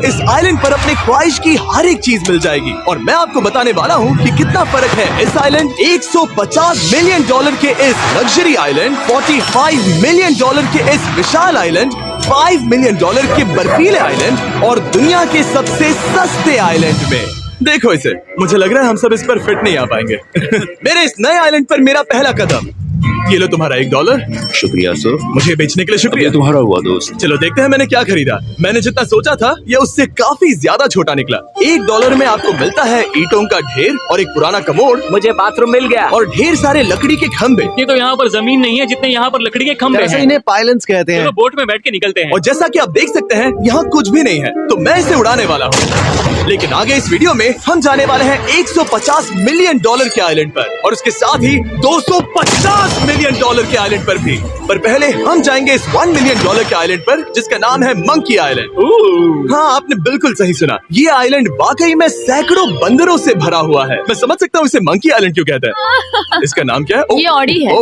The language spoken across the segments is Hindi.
इस आइलैंड पर अपने ख्वाहिश की हर एक चीज मिल जाएगी। और मैं आपको बताने वाला हूँ कि कितना फर्क है इस आइलैंड 150 मिलियन डॉलर के इस लग्जरी आइलैंड, 45 मिलियन डॉलर के इस विशाल आइलैंड, 5 मिलियन डॉलर के बर्फीले आइलैंड और दुनिया के सबसे सस्ते आइलैंड में। देखो इसे, मुझे लग रहा है हम सब इस पर फिट नहीं आ पाएंगे। मेरे इस नए आइलैंड पर मेरा पहला कदम। ये लो तुम्हारा $1। शुक्रिया सर। मुझे बेचने के लिए शुक्रिया। ये तुम्हारा हुआ दोस्त। चलो देखते हैं मैंने क्या खरीदा। मैंने जितना सोचा था ये उससे काफी ज्यादा छोटा निकला। $1 में आपको मिलता है ईंटों का ढेर और एक पुराना कमोड। मुझे बाथरूम मिल गया और ढेर सारे लकड़ी के खंभे। ये तो यहाँ पर जमीन नहीं है जितने यहाँ पर लकड़ी के खंभे हैं। इन्हें पायलन्स कहते हैं। चलो बोट में बैठ के निकलते हैं। और जैसा कि आप देख सकते हैं यहाँ कुछ भी नहीं है, तो मैं इसे उड़ाने वाला हूँ। लेकिन आगे इस वीडियो में हम जाने वाले हैं $150 मिलियन के आइलैंड पर और उसके साथ ही $250 मिलियन के आइलैंड पर भी। पर पहले हम जाएंगे इस $1 मिलियन के आइलैंड पर जिसका नाम है मंकी आइलैंड। हाँ, आपने बिल्कुल सही सुना। ये आइलैंड वाकई में सैकड़ों बंदरों से भरा हुआ है। मैं समझ सकता हूँ इसे मंकी आइलैंड क्यों कहते हैं। इसका नाम क्या है? ये ऑडी है।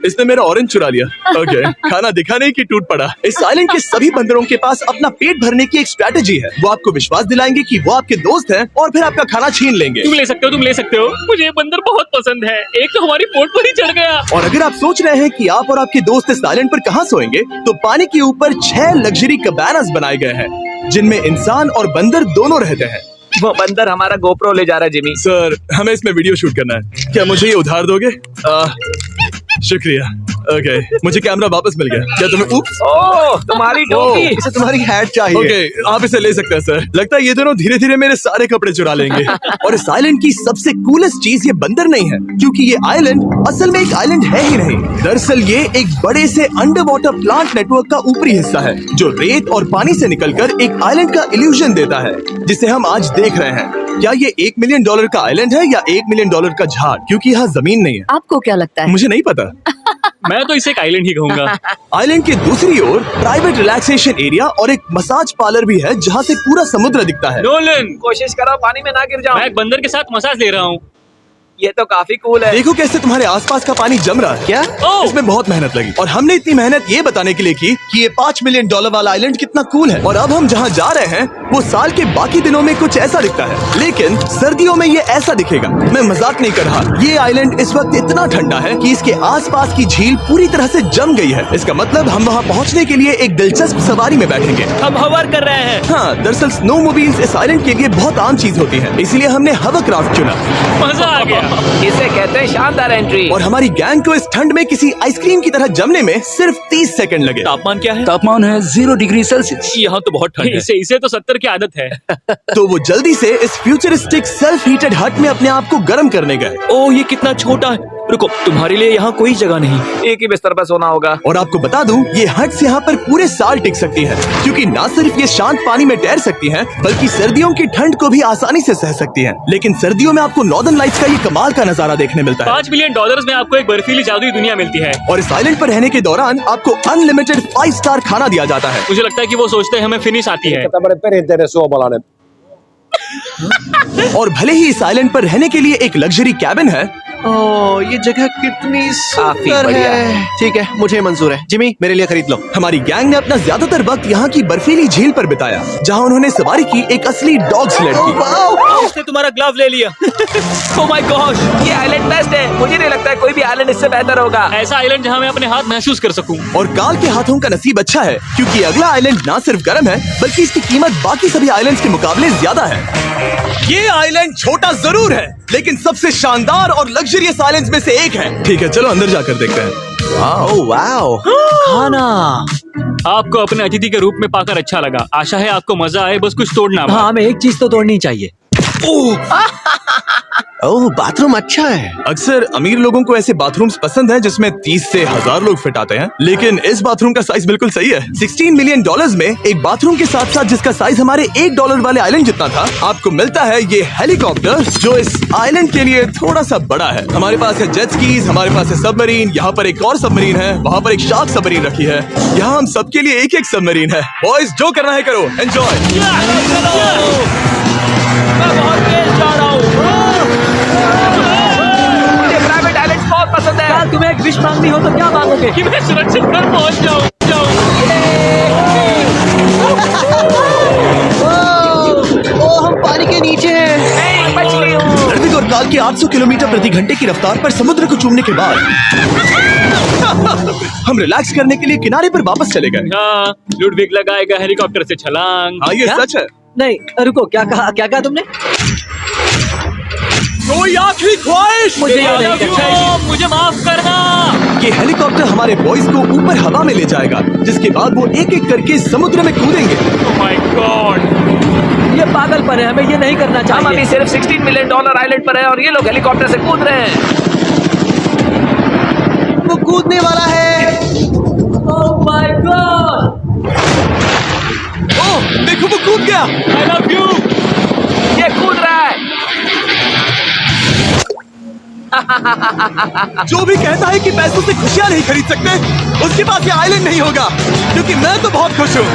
इसने मेरा ऑरेंज चुरा लिया। ओके, खाना दिखा नहीं कि टूट पड़ा। इस आइलैंड के सभी बंदरों के पास अपना पेट भरने की एक स्ट्रेटेजी है। वो आपको विश्वास दिलाएंगे कि वो आपके दोस्त हैं और फिर आपका खाना छीन लेंगे। तुम ले सकते हो। मुझे ये बंदर बहुत पसंद है। एक तो हमारी बोट पर ही चढ़ गया। और अगर आप सोच रहे हैं कि आप और आपके दोस्त इस आइलैंड पर कहाँ सोएंगे, तो पानी के ऊपर 6 लग्जरी कबानास बनाए गए हैं जिनमें इंसान और बंदर दोनों रहते हैं। वो बंदर हमारा गोप्रो ले जा रहा है जिमी। सर, हमें इसमें वीडियो शूट करना है। क्या मुझे ये उधार दोगे? शुक्रिया। ओके, मुझे कैमरा वापस मिल गया। क्या तुम्हें? ओह, तुम्हारी टोपी। इसे तुम्हारी हैट चाहिए। ओके, आप इसे ले सकते हैं सर। लगता है ये दोनों धीरे धीरे मेरे सारे कपड़े चुरा लेंगे। और इस आइलैंड की सबसे कूलेस्ट चीज ये बंदर नहीं है, क्योंकि ये आइलैंड असल में एक आइलैंड है ही नहीं। दरअसल ये एक बड़े से अंडर वाटर प्लांट नेटवर्क का ऊपरी हिस्सा है जो रेत और पानी से निकलकर एक आइलैंड का इल्यूजन देता है, जिसे हम आज देख रहे हैं। क्या ये $1 मिलियन का आइलैंड है या $1 मिलियन का झाड़? क्योंकि यहाँ जमीन नहीं है। आपको क्या लगता है? मुझे नहीं पता। मैं तो इसे एक आइलैंड ही कहूँगा। आइलैंड के दूसरी ओर प्राइवेट रिलैक्सेशन एरिया और एक मसाज पार्लर भी है जहाँ से पूरा समुद्र दिखता है। नोलन, कोशिश करो पानी में ना गिर जाओ। मैं एक बंदर के साथ मसाज ले रहा हूँ। ये तो काफी कूल है। देखो कैसे तुम्हारे आसपास का पानी जम रहा है। क्या? इसमें बहुत मेहनत लगी और हमने इतनी मेहनत ये बताने के लिए की कि ये $5 मिलियन वाला आइलैंड कितना कूल है। और अब हम जहाँ जा रहे हैं वो साल के बाकी दिनों में कुछ ऐसा दिखता है, लेकिन सर्दियों में ये ऐसा दिखेगा। मैं मजाक नहीं कर रहा। ये आइलैंड इस वक्त इतना ठंडा है कि इसके आसपास की झील पूरी तरह से जम गई है। इसका मतलब हम वहाँ पहुँचने के लिए एक दिलचस्प सवारी में बैठेंगे। हम हवर कर रहे हैं। हाँ, दरअसल स्नोमोबाइल्स इस आइलैंड के लिए बहुत आम चीज होती है, इसलिए हमने हवरक्राफ्ट चुना। मजा आ गया। इसे कहते हैं शानदार एंट्री। और हमारी गैंग को इस ठंड में किसी आइसक्रीम की तरह जमने में सिर्फ 30 सेकंड लगे। तापमान क्या है? तापमान है 0 डिग्री सेल्सियस। यहाँ तो बहुत ठंड है। इसे तो 70 की आदत है। तो वो जल्दी से इस फ्यूचरिस्टिक सेल्फ हीटेड हट में अपने आप को गर्म करने गए। ओह, ये कितना छोटा है। रुको, तुम्हारे लिए यहाँ कोई जगह नहीं। एक ही बिस्तर पर सोना होगा। और आपको बता दूं, ये हट्स यहाँ पर पूरे साल टिक सकती है, क्योंकि ना सिर्फ ये शांत पानी में तैर सकती हैं, बल्कि सर्दियों की ठंड को भी आसानी से सह सकती हैं। लेकिन सर्दियों में आपको नॉर्दर्न लाइट्स का ये कमाल का नजारा देखने मिलता है। $5 मिलियन में आपको एक बर्फीली जादुई दुनिया मिलती है। और इस आइलैंड पर रहने के दौरान आपको अनलिमिटेड 5 स्टार खाना दिया जाता है। मुझे लगता है कि वो सोचते हैं हमें फिनिश आती है। और भले ही इस आइलैंड पर रहने के लिए एक लग्जरी कैबिन है, ओह, ये जगह कितनी सुंदर बढ़िया है। ठीक है, मुझे मंजूर है। जिमी, मेरे लिए खरीद लो। हमारी गैंग ने अपना ज्यादातर वक्त यहाँ की बर्फीली झील पर बिताया, जहाँ उन्होंने सवारी की एक असली डॉग स्लेड की। उसने तुम्हारा ग्लव ले लिया। ओह माय गॉश, ये आइलैंड बेस्ट है। मुझे नहीं लगता है कोई भी आइलैंड इससे बेहतर होगा। ऐसा आइलैंड जहाँ मैं अपने हाथ महसूस कर सकूं। और काल के हाथों का नसीब अच्छा है, क्योंकि अगला आइलैंड ना सिर्फ गर्म है, बल्कि इसकी कीमत बाकी सभी आइलैंड्स के मुकाबले ज्यादा है। ये आइलैंड छोटा जरूर है, लेकिन सबसे शानदार और लग्जरियस आइलैंड्स में से एक है। ठीक है, चलो अंदर जाकर देखते हैं। वाओ, खाना आपको अपने अतिथि के रूप में पाकर अच्छा लगा। आशा है आपको मजा आए, बस कुछ तोड़ना। हाँ, हमें एक चीज तो तोड़नी चाहिए। ओह, बाथरूम अच्छा है। अक्सर अमीर लोगों को ऐसे बाथरूम्स पसंद हैं जिसमें 30 से 1000 लोग फिट आते हैं, लेकिन इस बाथरूम का साइज बिल्कुल सही है। $16 मिलियन में एक बाथरूम के साथ साथ जिसका साइज हमारे $1 वाले आइलैंड जितना था, आपको मिलता है ये हेलीकॉप्टर, जो इस आइलैंड के लिए थोड़ा सा बड़ा है। हमारे पास है जेट स्कीज, हमारे पास है सबमरीन, यहाँ पर एक और सबमरीन है, वहाँ पर एक शार्क सबमरीन रखी है। यहाँ हम सबके लिए एक एक सबमरीन है। बॉयज, जो करना है करो, एंजॉय। मैं बहुत तेज जा रहा हूँ। मुझे प्राइवेट आइलैंड बहुत पसंद है। यार, तुम्हें एक विश मांगनी हो तो क्या मांगोगे? कि मैं सुरक्षित घर पहुंच जाऊं। 500 किलोमीटर प्रति घंटे की रफ्तार पर समुद्र को चूमने के बाद हम रिलैक्स करने के लिए किनारे पर वापस चले गए। हाँ, लुडविग लगाएगा हेलीकॉप्टर से छलांग। हाँ, ये क्या? सच है। नहीं रुको, क्या कहा तुमने? कोई आखिरी ख्वाहिश? मुझे ये नहीं कहना। मुझे माफ करना। ये हेलीकॉप्टर हमारे बॉयज को ऊपर हवा में ले जाएगा, जिसके बाद वो एक एक करके समुद्र में कूदेंगे। ओह माय गॉड, ये पागलपन है, हमें ये नहीं करना हम अभी चाहिए। सिर्फ $16 मिलियन आइलैंड पर है और ये लोग हेलीकॉप्टर से कूद रहे हैं। वो कूदने वाला है। Oh my God! ओह, देखो वो कूद गया। I love you. ये कूद रहा है। जो भी कहता है कि पैसों से खुशियां नहीं खरीद सकते, उसके पास ये आइलैंड नहीं होगा, क्योंकि मैं तो बहुत खुश हूँ।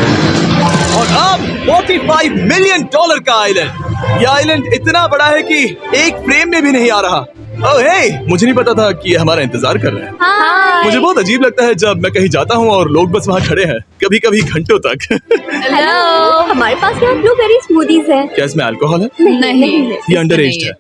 और अब $45 मिलियन का आइलैंड। ये आइलैंड इतना बड़ा है कि एक फ्रेम में भी नहीं आ रहा। ओह हे, मुझे नहीं पता था कि ये हमारा इंतजार कर रहे हैं। हाय। मुझे बहुत अजीब लगता है जब मैं कहीं जाता हूँ और लोग बस वहाँ खड़े हैं, कभी कभी घंटों तक। हेलो, हमारे पास यहाँ ब्लूबेरी स्मूदीज है। क्या इसमें अल्कोहल है? नहीं। ये अंडर एज है।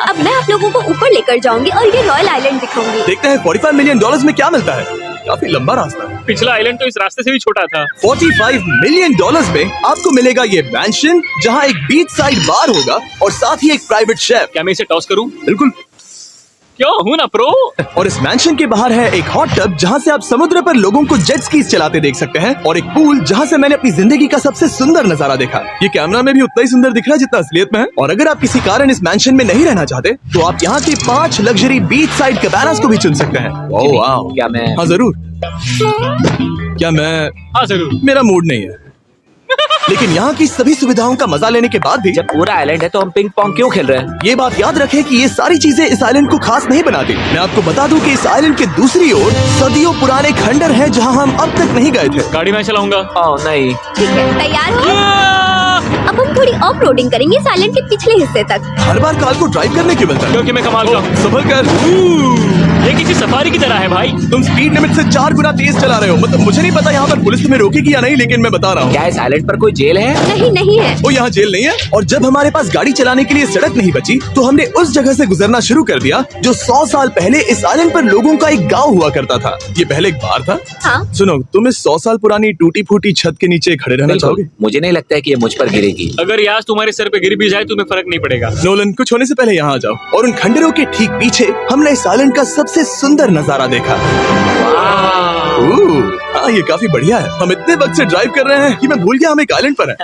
अब मैं आप लोगों को ऊपर लेकर जाऊंगी और ये रॉयल आइलैंड दिखाऊंगी। देखते हैं $45 मिलियन में क्या मिलता है। काफी लंबा रास्ता है। पिछला आइलैंड तो इस रास्ते से भी छोटा था। $45 मिलियन में आपको मिलेगा ये मैंशन, जहाँ एक बीच साइड बार होगा और साथ ही एक प्राइवेट शेफ। क्या मैं इसे टॉस करूं? बिल्कुल। क्यों, हूं ना प्रो। और इस मैंशन के बाहर है एक हॉट टब, जहाँ से आप समुद्र पर लोगों को जेट स्कीज चलाते देख सकते हैं, और एक पूल जहाँ से मैंने अपनी जिंदगी का सबसे सुंदर नजारा देखा। ये कैमरा में भी उतना ही सुंदर दिख रहा है जितना असलियत में है। और अगर आप किसी कारण इस मैंशन में नहीं रहना चाहते, तो आप यहाँ के 5 लग्जरी बीच साइड कैबानास को भी चुन सकते हैं। ओह वाह। क्या मैं हाँ जरूर। क्या मैं? हाँ जरूर। मेरा मूड नहीं है। लेकिन यहाँ की सभी सुविधाओं का मजा लेने के बाद भी जब पूरा आइलैंड है तो हम पिंग पोंग क्यों खेल रहे हैं? ये बात याद रखें कि ये सारी चीजें इस आइलैंड को खास नहीं बनाती। मैं आपको बता दूं कि इस आइलैंड के दूसरी ओर सदियों पुराने खंडर हैं, जहां हम अब तक नहीं गए थे। गाड़ी मैं चलाऊंगा। ओह नहीं। ठीक है, तैयार हो? अब हम थोड़ी ऑफ रोडिंग करेंगे इस आइलैंड के पिछले हिस्से तक। हर बार कार को ड्राइव करने क्यों मिलता है? क्योंकि मैं कमाल का हूं। संभल कर। ये किसी सफारी की तरह है भाई। तुम स्पीड लिमिट से 4 गुना तेज चला रहे हो। मतलब मुझे नहीं पता यहाँ पर पुलिस तुम्हें रोकेगी या नहीं, लेकिन मैं बता रहा हूँ। क्या इस आइलैंड पर कोई जेल है? नहीं है। वो यहाँ जेल नहीं है। और जब हमारे पास गाड़ी चलाने के लिए सड़क नहीं बची, तो हमने उस जगह से गुजरना शुरू कर दिया जो 100 साल पहले इस आइलैंड पर लोगों का एक गाँव हुआ करता था। ये पहले एक बार था। हाँ। सुनो, तुम इस 100 साल पुरानी टूटी फूटी छत के नीचे खड़े रहना बिल्कुल। चाहोगे? मुझे नहीं लगता है कि ये मुझ पर गिरेगी। अगर ये आज तुम्हारे सर पे गिर भी जाए तुम्हें फर्क नहीं पड़ेगा। नोलन, कुछ होने से पहले यहाँ आ जाओ। और उन खंडरों के ठीक पीछे हमने इस आइलैंड का सबसे सुंदर नजारा देखा। हाँ, ये काफी बढ़िया है। हम इतने वक्त से ड्राइव कर रहे हैं कि मैं भूल गया हम एक आइलैंड पर हैं।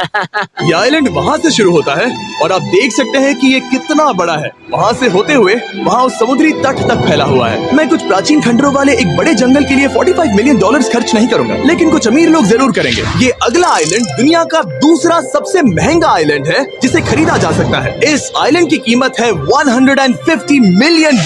ये आइलैंड वहाँ से शुरू होता है और आप देख सकते हैं कि ये कितना बड़ा है। वहाँ से होते हुए वहाँ उस समुद्री तट तक फैला हुआ है। मैं कुछ प्राचीन खंडरों वाले एक बड़े जंगल के लिए $45 मिलियन खर्च नहीं करूंगा, लेकिन कुछ अमीर लोग जरूर करेंगे। ये अगला आइलैंड दुनिया का दूसरा सबसे महंगा आइलैंड है जिसे खरीदा जा सकता है। इस आइलैंड की कीमत है $150 मिलियन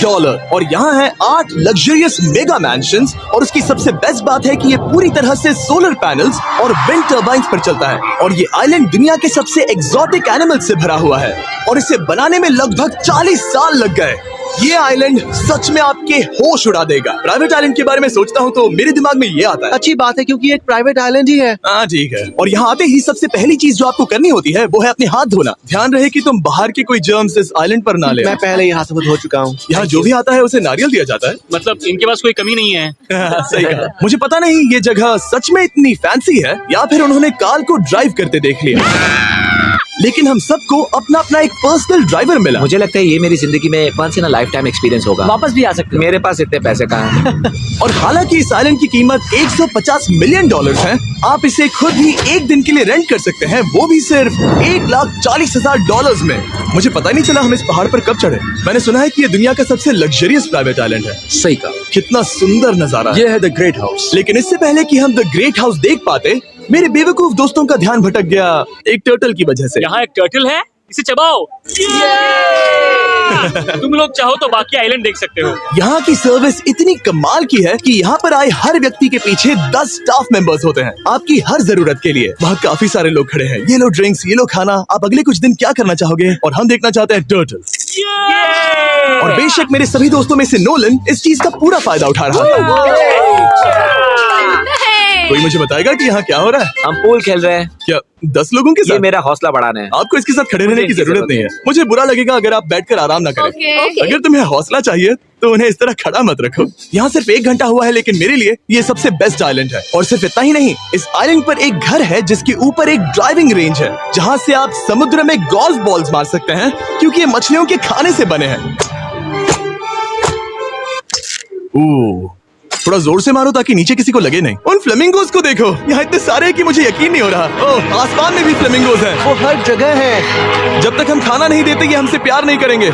और यहाँ है 8 लग्जरियस मेगा मैंशंस। और उसकी सबसे बेस्ट बात है कि ये पूरी तरह से सोलर पैनल्स और विंड टर्बाइन्स पर चलता है। और ये आइलैंड दुनिया के सबसे एक्सोटिक एनिमल्स से भरा हुआ है और इसे बनाने में लगभग 40 साल लग गए। ये आइलैंड सच में आपके होश उड़ा देगा। प्राइवेट आइलैंड के बारे में सोचता हूँ तो मेरे दिमाग में ये आता है। अच्छी बात है, क्योंकि एक प्राइवेट आइलैंड ही है। हाँ ठीक है। और यहाँ आते ही सबसे पहली चीज जो आपको करनी होती है वो है अपने हाथ धोना। ध्यान रहे कि तुम बाहर के कोई जर्म्स इस आइलैंड पर ना ले। मैं पहले यहाँ से धो चुका हूँ। यहाँ जो भी आता है उसे नारियल दिया जाता है। मतलब इनके पास कोई कमी नहीं है। सही कहा। मुझे पता नहीं ये जगह सच में इतनी फैंसी है या फिर उन्होंने कार को ड्राइव करते देख लिया, लेकिन हम सबको अपना अपना एक पर्सनल ड्राइवर मिला। मुझे लगता है ये मेरी जिंदगी में once in a lifetime experience होगा। वापस भी आ सकते हो। मेरे पास इतने पैसे कहाँ हैं? और हालांकि इस आइलैंड की कीमत $150 मिलियन है, आप इसे खुद ही एक दिन के लिए रेंट कर सकते हैं, वो भी सिर्फ $1,40,000 में। मुझे पता ही नहीं चला हम इस पहाड़ पर कब चढ़े। मैंने सुना है कि ये दुनिया का सबसे लग्जरियस प्राइवेट आइलैंड है। सही कहा। कितना सुंदर नजारा है। ये है द ग्रेट हाउस। लेकिन इससे पहले कि हम द ग्रेट हाउस देख पाते, मेरे बेवकूफ दोस्तों का ध्यान भटक गया एक टर्टल की वजह से। यहाँ एक टर्टल है, इसे चबाओ। तुम लोग चाहो तो बाकी आइलैंड देख सकते हो। यहाँ की सर्विस इतनी कमाल की है कि यहाँ पर आए हर व्यक्ति के पीछे 10 स्टाफ मेंबर्स होते हैं आपकी हर जरूरत के लिए। वहाँ काफी सारे लोग खड़े हैं। ये लो ड्रिंक्स, ये लो खाना। आप अगले कुछ दिन क्या करना चाहोगे? और हम देखना चाहते हैं टर्टल। और बेशक मेरे सभी दोस्तों में से नोलन इस चीज का पूरा फायदा उठा रहा था। कोई मुझे बताएगा कि यहाँ क्या हो रहा है? हम पूल खेल रहे हैं। क्या 10 लोगों के ये साथ? मेरा हौसला बढ़ाना है। आपको इसके साथ खड़े रहने की इसकी जरूरत नहीं है। मुझे बुरा लगेगा अगर आप बैठकर आराम ना करें। ओके। अगर तुम्हें हौसला चाहिए तो उन्हें इस तरह खड़ा मत रखो। यहाँ सिर्फ 1 घंटा हुआ है, लेकिन मेरे लिए ये सबसे बेस्ट आइलैंड है। और सिर्फ इतना ही नहीं, इस आइलैंड पर एक घर है जिसके ऊपर एक ड्राइविंग रेंज है, जहाँ से आप समुद्र में गोल्फ बॉल्स मार सकते हैं, क्योंकि ये मछलियों के खाने से बने हैं। थोड़ा जोर से मारो ताकि नीचे किसी को लगे नहीं। उन फ्लेमिंगोज को देखो, यहाँ इतने सारे हैं कि मुझे यकीन नहीं हो रहा। ओह, आसमान में भी फ्लेमिंगोज हैं। वो हर जगह है। जब तक हम खाना नहीं देते ये हमसे प्यार नहीं करेंगे।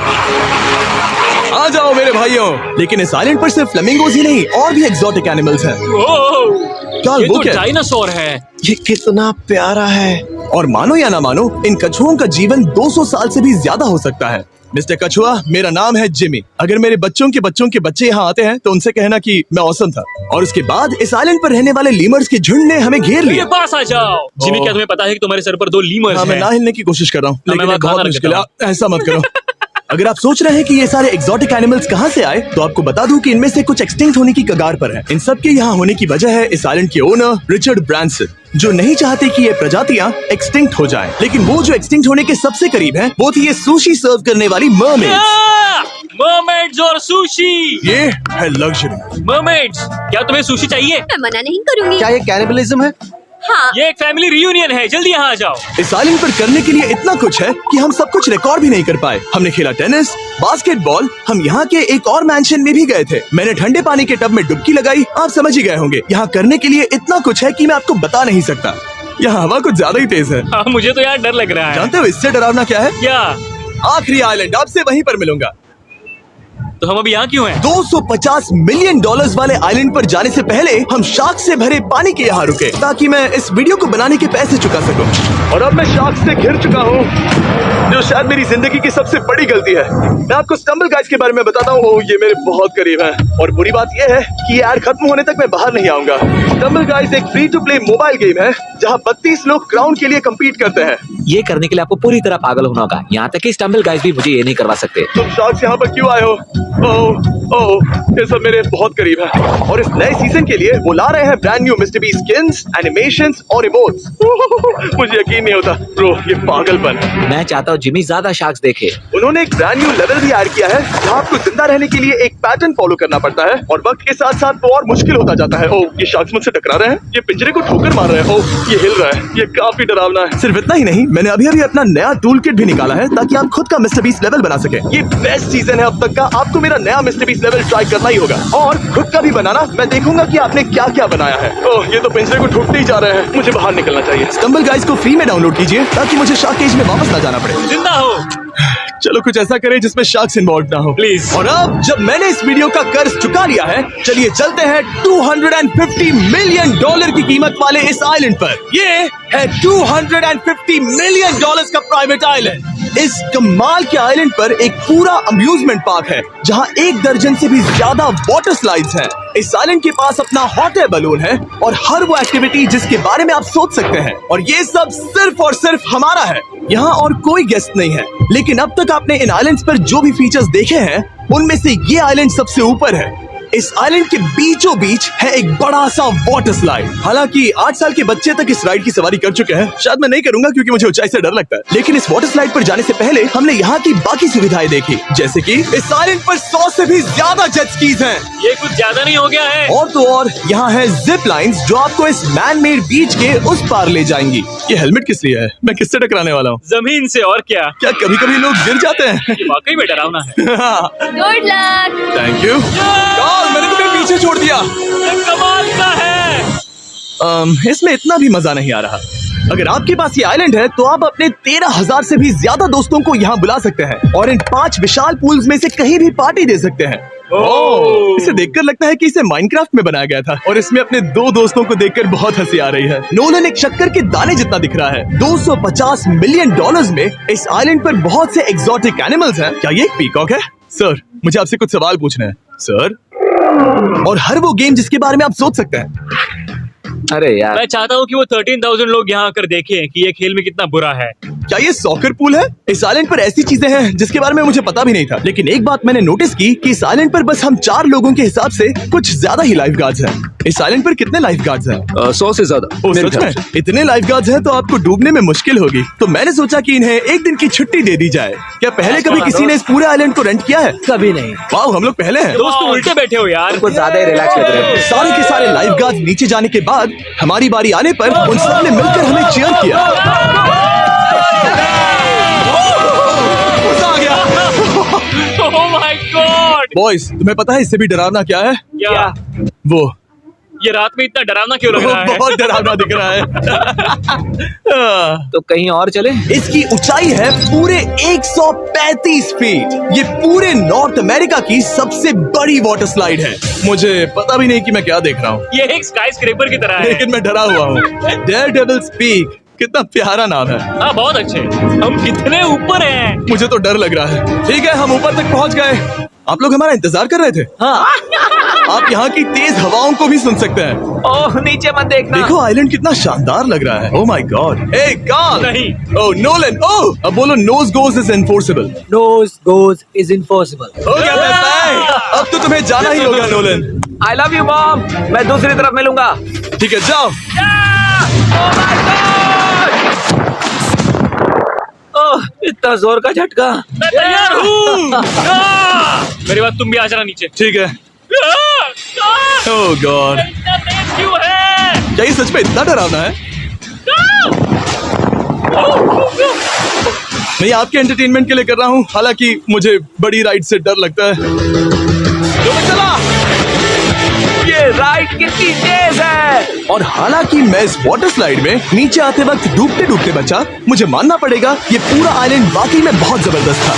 आ जाओ मेरे भाइयों। लेकिन इस आइलैंड पर सिर्फ फ्लेमिंगोज ही नहीं, और भी एक्सोटिक एनिमल्स हैं। ये वो तो क्या है? डायनासोर है। ये कितना प्यारा है। और मानो या ना मानो, इन कछुओं का जीवन 200 साल से भी ज्यादा हो सकता है। मिस्टर कछुआ, मेरा नाम है जिमी। अगर मेरे बच्चों के बच्चे यहाँ आते हैं तो उनसे कहना कि मैं औसम था। और उसके बाद इस आइलैंड पर रहने वाले लीमर्स के झुंड ने हमें घेर मेरे लिया। पास आ जाओ। जिमी, क्या तुम्हें पता है कि तुम्हारे सर पर 2 लीमर्स हाँ, मैं हैं? ना हिलने की कोशिश कर रहा हूँ, मैं लेकिन वहाँ ये बहुत खाना मुश्किल है। रखता ऐसा मत करो। अगर आप सोच रहे हैं कि ये सारे एक्सोटिक एनिमल्स कहाँ से आए, तो आपको बता दूं कि इनमें से कुछ एक्सटिंक्ट होने की कगार पर हैं। इन सब के यहाँ होने की वजह है इस आइलैंड के ओनर रिचर्ड ब्रांसन, जो नहीं चाहते कि ये प्रजातियां एक्सटिंक्ट हो जाएं। लेकिन वो जो एक्सटिंक्ट होने के सबसे करीब हैं, वो थी ये सुशी सर्व करने वाली मरमेड्स। मर्मेड्स और सुशी। ये है लग्जरी। मर्मेड्स, क्या तुम्हें सुशी चाहिए? मैं मना नहीं करूंगी। क्या ये कैनिबलिज्म है? हाँ। ये एक फैमिली रियूनियन है, जल्दी यहाँ आ जाओ। इस आइलैंड पर करने के लिए इतना कुछ है कि हम सब कुछ रिकॉर्ड भी नहीं कर पाए। हमने खेला टेनिस, बास्केटबॉल, हम यहाँ के एक और मैंशन में भी गए थे। मैंने ठंडे पानी के टब में डुबकी लगाई, आप समझ ही गए होंगे। यहाँ करने के लिए इतना कुछ है कि मैं आपको बता नहीं सकता। यहाँ हवा कुछ ज्यादा ही तेज है। हाँ, मुझे तो यार डर लग रहा है। जानते हो इससे डरावना क्या है? क्या? आखिरी आइलैंड, आपसे वहीं पर मिलूंगा। तो हम अभी यहाँ क्यों हैं? 250 मिलियन डॉलर्स वाले आइलैंड पर जाने से पहले हम शार्क से भरे पानी के यहाँ रुके, ताकि मैं इस वीडियो को बनाने के पैसे चुका सकूं। और अब मैं शार्क से घिर चुका हूँ, जो शायद मेरी जिंदगी की सबसे बड़ी गलती है। मैं आपको स्टम्बल गाइज के बारे में बताता हूँ। ओह, ये मेरे बहुत करीब है। और बुरी बात यह है कि ये एड खत्म होने तक मैं बाहर नहीं आऊंगा। स्टम्बल गाइज एक free to play mobile game है, जहाँ 32 लोग क्राउन के लिए कम्पीट करते हैं। ये करने के लिए आपको पूरी तरह पागल होना होगा। यहाँ तक कि स्टम्बल गाइस भी मुझे ये नहीं करवा सकते। तुम शार्क्स यहाँ पर क्यों आए हो? ओह, ये सब मेरे बहुत करीब है। और इस नए सीजन के लिए वो ला रहे हैं brand new mister beast skins, animations और इमोट्स। मुझे यकीन नहीं होता ब्रो, ये पागलपन। मैं चाहता हूँ जिमी ज्यादा शार्क्स देखे। उन्होंने एक ब्रांड न्यू लेवल भी ऐड किया है, जहाँ आपको जिंदा रहने के लिए एक पैटर्न फॉलो करना पड़ता है, और वक्त के साथ साथ वो और मुश्किल होता जाता है। ओह, ये शार्क्स मुझसे टकरा रहे हैं, ये पिंजरे को ठोकर मार रहे हैं। ओह, ये हिल रहा है, ये काफी डरावना है। सिर्फ इतना ही नहीं, मैंने अभी अभी अपना नया टूल किट भी निकाला है, ताकि आप खुद का मिस्टर बीस्ट लेवल बना सके। ये बेस्ट सीजन है अब तक का, आपको मेरा नया मिस्टर बीस्ट लेवल ट्राई करना ही होगा, और खुद का भी बनाना। मैं देखूंगा कि आपने क्या क्या बनाया है। ओह, ये तो पिंजरे को ठोकते ही जा रहे हैं, मुझे बाहर निकलना चाहिए। स्टम्बल गाइज को फ्री में डाउनलोड कीजिए, ताकि मुझे शार्क केज में वापस ना जाना पड़े। जिंदा हो। चलो कुछ ऐसा करें जिसमें शार्क्स इन्वॉल्व ना हो, प्लीज। और अब जब मैंने इस वीडियो का कर्ज चुका लिया है, चलिए चलते हैं 250 मिलियन डॉलर की कीमत वाले इस आइलैंड पर। ये है 250 मिलियन डॉलर्स का प्राइवेट आइलैंड। इस कमाल के आइलैंड पर एक पूरा अम्यूजमेंट पार्क है, जहां 1 दर्जन से भी ज्यादा वाटर स्लाइड्स हैं। इस आइलैंड के पास अपना हॉट एयर बलून है, और हर वो एक्टिविटी जिसके बारे में आप सोच सकते हैं। और ये सब सिर्फ और सिर्फ हमारा है। यहाँ और कोई गेस्ट नहीं है, लेकिन अब तक आपने इन आइलैंड्स पर जो भी फीचर्स देखे हैं, उनमें से ये आइलैंड सबसे ऊपर है। इस आइलैंड के बीचों बीच है एक बड़ा सा वाटर स्लाइड। हालांकि 8 साल के बच्चे तक इस राइड की सवारी कर चुके हैं। शायद मैं नहीं करूंगा क्योंकि मुझे ऊंचाई से डर लगता है। लेकिन इस वाटर स्लाइड पर जाने से पहले हमने यहाँ की बाकी सुविधाएं देखी, जैसे कि इस आइलैंड पर 100 से भी ज्यादा जेट स्कीज हैं। ये कुछ ज्यादा नहीं हो गया है? और तो और यहाँ है जिप लाइन्स, जो आपको इस मैन मेड बीच के उस पार ले जाएंगी। ये हेलमेट किस लिए है? मैं किससे टकराने वाला हूँ? जमीन से, और क्या। क्या कभी कभी लोग गिर जाते हैं? ये वाकई में डरावना है। Good luck. Thank you. मैंने तुम्हें पीछे छोड़ दिया। ये कमाल का है। इसमें इतना भी मजा नहीं आ रहा। अगर आपके पास ये आइलैंड है, तो आप अपने 13,000 से भी ज्यादा दोस्तों को यहाँ बुला सकते हैं, और इन 5 विशाल पूल्स में से कहीं भी पार्टी दे सकते हैं। ओह, इसे देखकर लगता है कि इसे माइनक्राफ्ट में बनाया गया था, और इसमें अपने 2 दोस्तों को देखकर बहुत हंसी आ रही है। नोलन एक शक्कर के दाने जितना दिख रहा है। 250 मिलियन डॉलर्स में इस आइलैंड पर बहुत से एक्सोटिक एनिमल्स हैं। क्या ये एक पीकॉक है? सर, मुझे आपसे कुछ सवाल पूछने हैं सर। और हर वो गेम जिसके बारे में आप सोच सकते हैं। अरे यार, मैं चाहता हूँ कि वो 13,000 लोग यहाँ आकर देखें कि ये खेल में कितना बुरा है। क्या ये सॉकर पूल है? इस आइलैंड पर ऐसी चीजें हैं जिसके बारे में मुझे पता भी नहीं था, लेकिन एक बात मैंने नोटिस की कि इस आइलैंड पर बस हम 4 लोगों के हिसाब से कुछ ज्यादा ही लाइफ गार्ड्स हैं। इस आइलैंड पर कितने लाइफ गार्ड्स हैं? 100 से ज्यादा। ओ, मेरे सच ख्याल में? से। इतने लाइफ गार्ड्स हैं तो आपको डूबने में मुश्किल होगी। तो मैंने सोचा कि इन्हें एक दिन की छुट्टी दे दी जाए। क्या पहले कभी किसी ने इस पूरे आइलैंड को रेंट किया है? कभी नहीं। वाह, हम लोग पहले हैं। दोस्त तुम उल्टे बैठे हो यार। कुछ ज्यादा ही रिलैक्स लग रहे हैं। सारे के सारे लाइफ गार्ड्स नीचे जाने के बाद हमारी बारी आने पर उन सब ने मिलकर हमें चीयर किया। मजा आ गया। ओह माय गॉड। बॉयज, तुम्हें पता है इससे भी डरावना क्या है? क्या? वो ये रात में इतना डरावना क्यों लग रहा है? बहुत डरावना दिख रहा है। तो कहीं और चले? इसकी ऊंचाई है पूरे 135 फीट। ये पूरे नॉर्थ अमेरिका की सबसे बड़ी वाटर स्लाइड है। मुझे पता भी नहीं कि मैं क्या देख रहा हूँ, ये एक स्काई स्क्रेपर की तरह है। लेकिन मैं डरा हुआ हूँ। डेयरडेविल्स पीक, कितना प्यारा नाम है। हाँ बहुत अच्छे। हम कितने ऊपर हैं। मुझे तो डर लग रहा है। ठीक है, हम ऊपर तक पहुँच गए। आप लोग हमारा इंतजार कर रहे थे। हाँ। आप यहाँ की तेज हवाओं को भी सुन सकते हैं। ओह नीचे मत देखना। देखो आइलैंड कितना शानदार लग रहा है। Oh my god. ए कार्ल। नहीं। Oh Nolan. ओह, अब बोलो nose goes is enforceable. Nose goes is impossible. हो गया मैं। अब तो तुम्हें जाना ही होगा Nolan. I love you mom. मैं दूसरी तरफ मिलूंगा। ठीक है, जाओ। ओह माय गॉड। ओह इतना जोर का झटका। मैं तैयार हूँ। मेरे बाद तुम भी आ जाना नीचे। ठीक है। ओह गॉड, इतना तेज क्यों है? क्या ये सच में इतना डरावना है? मैं ये आपके एंटरटेनमेंट के लिए कर रहा हूँ, हालांकि मुझे बड़ी राइड से डर लगता है। जो मैं चला। ये राइड कितनी तेज है। और हालांकि मैं इस वाटर स्लाइड में नीचे आते वक्त डूबते डूबते बचा, मुझे मानना पड़ेगा ये पूरा आइलैंड वाकई में बहुत जबरदस्त था।